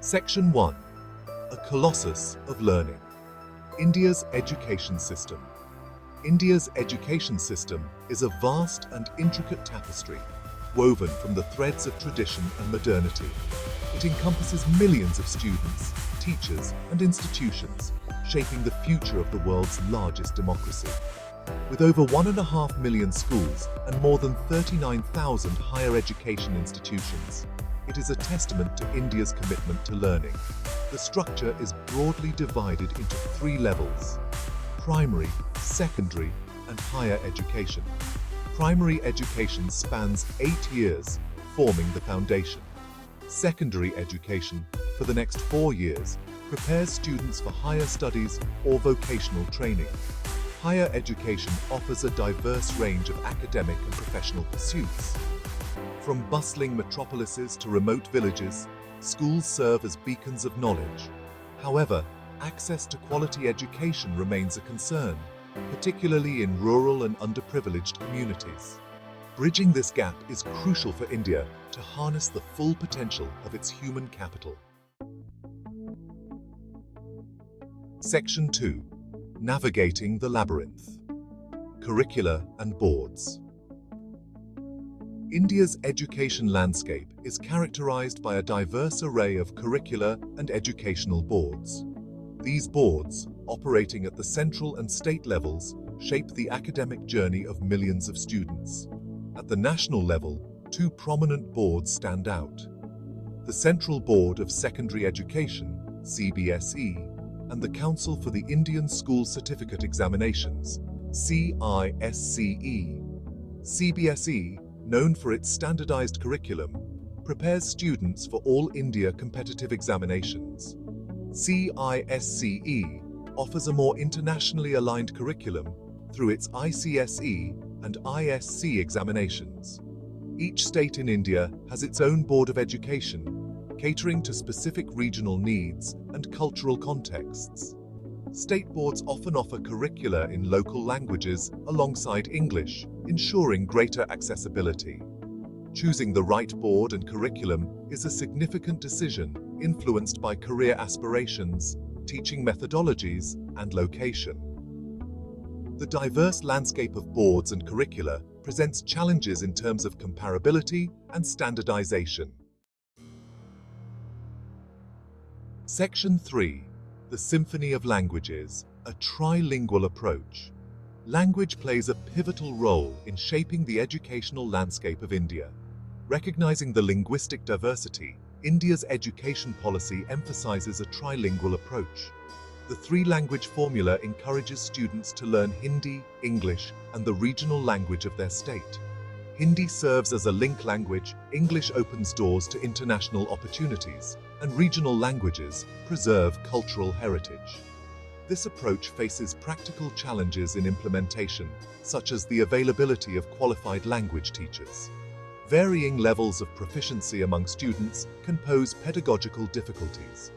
Section 1. A Colossus of Learning. India's Education System. India's education system is a vast and intricate tapestry, woven from the threads of tradition and modernity. It encompasses millions of students, teachers, and institutions, shaping the future of the world's largest democracy. With over 1.5 million schools and more than 39,000 higher education institutions, it is a testament to India's commitment to learning. The structure is broadly divided into 3 levels: primary, secondary, and higher education. Primary education spans 8 years, forming the foundation. Secondary education, for the next 4 years, prepares students for higher studies or vocational training. Higher education offers a diverse range of academic and professional pursuits. From bustling metropolises to remote villages, schools serve as beacons of knowledge. However, access to quality education remains a concern, particularly in rural and underprivileged communities. Bridging this gap is crucial for India to harness the full potential of its human capital. Section 2. Navigating the Labyrinth. Curricula and Boards. India's education landscape is characterized by a diverse array of curricula and educational boards. These boards, operating at the central and state levels, shape the academic journey of millions of students. At the national level, 2 prominent boards stand out: the Central Board of Secondary Education, CBSE, and the Council for the Indian School Certificate Examinations, CISCE. CBSE, known for its standardized curriculum, prepares students for all India competitive examinations. CISCE offers a more internationally aligned curriculum through its ICSE and ISC examinations. Each state in India has its own board of education, catering to specific regional needs and cultural contexts. State boards often offer curricula in local languages alongside English, ensuring greater accessibility. Choosing the right board and curriculum is a significant decision influenced by career aspirations, teaching methodologies, and location. The diverse landscape of boards and curricula presents challenges in terms of comparability and standardization. Section 3. The Symphony of Languages, a trilingual approach. Language plays a pivotal role in shaping the educational landscape of India. Recognizing the linguistic diversity, India's education policy emphasizes a trilingual approach. The 3-language formula encourages students to learn Hindi, English, and the regional language of their state. Hindi serves as a link language, English opens doors to international opportunities, and regional languages preserve cultural heritage. This approach faces practical challenges in implementation, such as the availability of qualified language teachers. Varying levels of proficiency among students can pose pedagogical difficulties.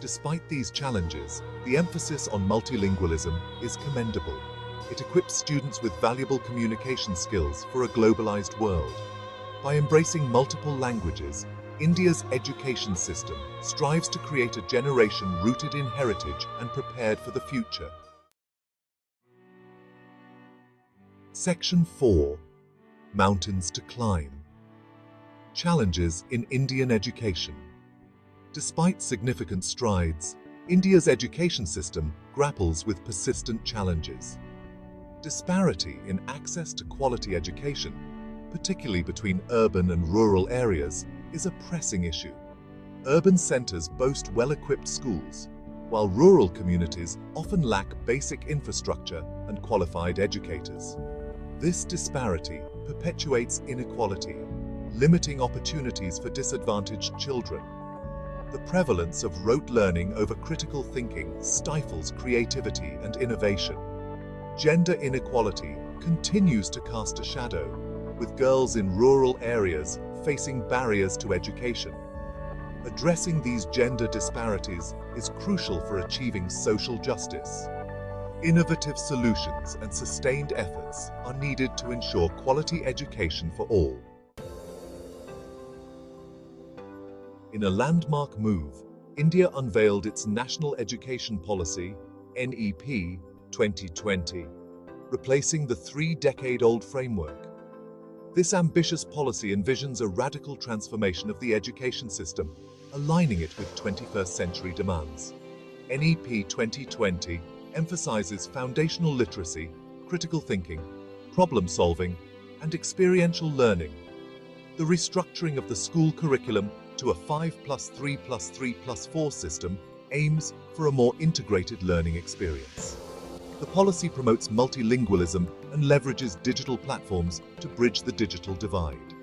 Despite these challenges, the emphasis on multilingualism is commendable. It equips students with valuable communication skills for a globalized world. By embracing multiple languages, India's education system strives to create a generation rooted in heritage and prepared for the future. Section 4. Mountains to Climb. Challenges in Indian education. Despite significant strides, India's education system grapples with persistent challenges. Disparity in access to quality education, particularly between urban and rural areas, is a pressing issue. Urban centers boast well-equipped schools, while rural communities often lack basic infrastructure and qualified educators. This disparity perpetuates inequality, limiting opportunities for disadvantaged children. The prevalence of rote learning over critical thinking stifles creativity and innovation. Gender inequality continues to cast a shadow, with girls in rural areas facing barriers to education. Addressing these gender disparities is crucial for achieving social justice. Innovative solutions and sustained efforts are needed to ensure quality education for all. In a landmark move, India unveiled its National Education Policy, NEP 2020, replacing the three-decade-old framework. This ambitious policy envisions a radical transformation of the education system, aligning it with 21st century demands. NEP 2020 emphasizes foundational literacy, critical thinking, problem-solving, and experiential learning. The restructuring of the school curriculum to a 5+3+3+4 system aims for a more integrated learning experience. The policy promotes multilingualism and leverages digital platforms to bridge the digital divide.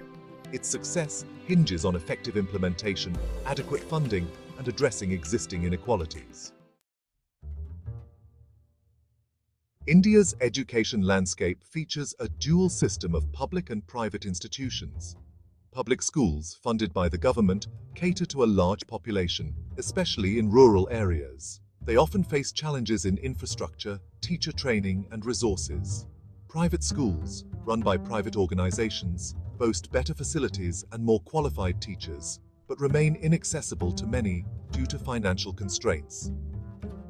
Its success hinges on effective implementation, adequate funding, and addressing existing inequalities. India's education landscape features a dual system of public and private institutions. Public schools, funded by the government, cater to a large population, especially in rural areas. They often face challenges in infrastructure, teacher training, and resources. Private schools, run by private organizations, boast better facilities and more qualified teachers, but remain inaccessible to many due to financial constraints.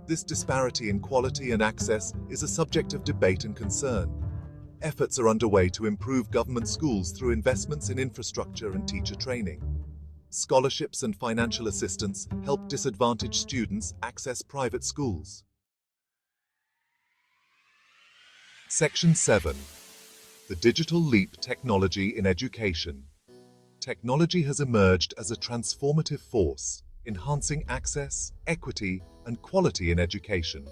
This disparity in quality and access is a subject of debate and concern. Efforts are underway to improve government schools through investments in infrastructure and teacher training. Scholarships and financial assistance help disadvantaged students access private schools. Section 7. The Digital Leap Technology in Education. Technology has emerged as a transformative force, enhancing access, equity, and quality in education.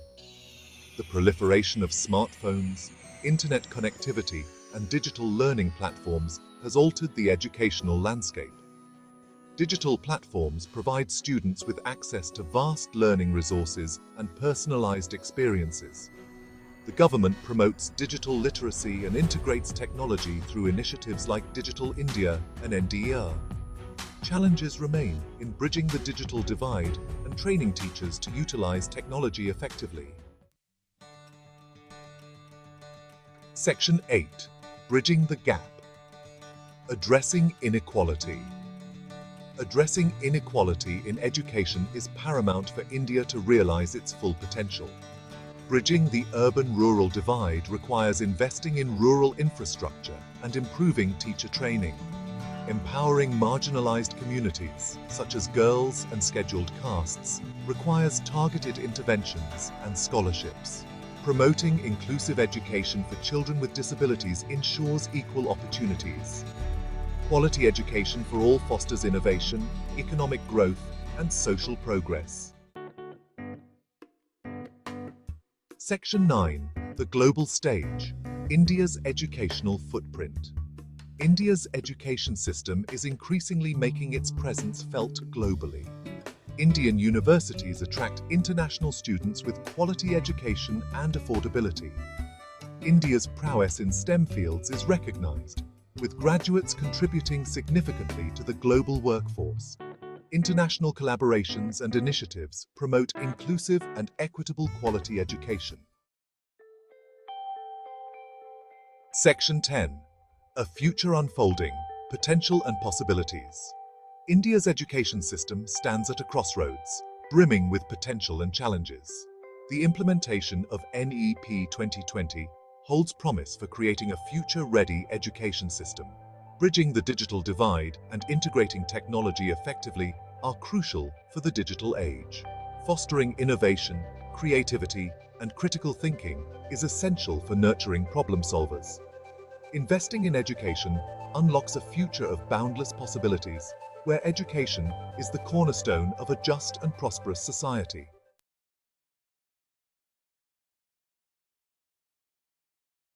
The proliferation of smartphones, internet connectivity, and digital learning platforms has altered the educational landscape. Digital platforms provide students with access to vast learning resources and personalized experiences. The government promotes digital literacy and integrates technology through initiatives like Digital India and NDER. Challenges remain in bridging the digital divide and training teachers to utilize technology effectively. Section 8. Bridging the Gap. Addressing inequality. Addressing inequality in education is paramount for India to realize its full potential. Bridging the urban-rural divide requires investing in rural infrastructure and improving teacher training. Empowering marginalized communities, such as girls and scheduled castes, requires targeted interventions and scholarships. Promoting inclusive education for children with disabilities ensures equal opportunities. Quality education for all fosters innovation, economic growth, and social progress. Section 9. The Global Stage. India's Educational Footprint. India's education system is increasingly making its presence felt globally. Indian universities attract international students with quality education and affordability. India's prowess in STEM fields is recognized, with graduates contributing significantly to the global workforce. International collaborations and initiatives promote inclusive and equitable quality education. Section 10. A Future Unfolding, Potential and Possibilities. India's education system stands at a crossroads, brimming with potential and challenges. The implementation of NEP 2020 holds promise for creating a future-ready education system. Bridging the digital divide and integrating technology effectively are crucial for the digital age. Fostering innovation, creativity, and critical thinking is essential for nurturing problem solvers. Investing in education unlocks a future of boundless possibilities, where education is the cornerstone of a just and prosperous society.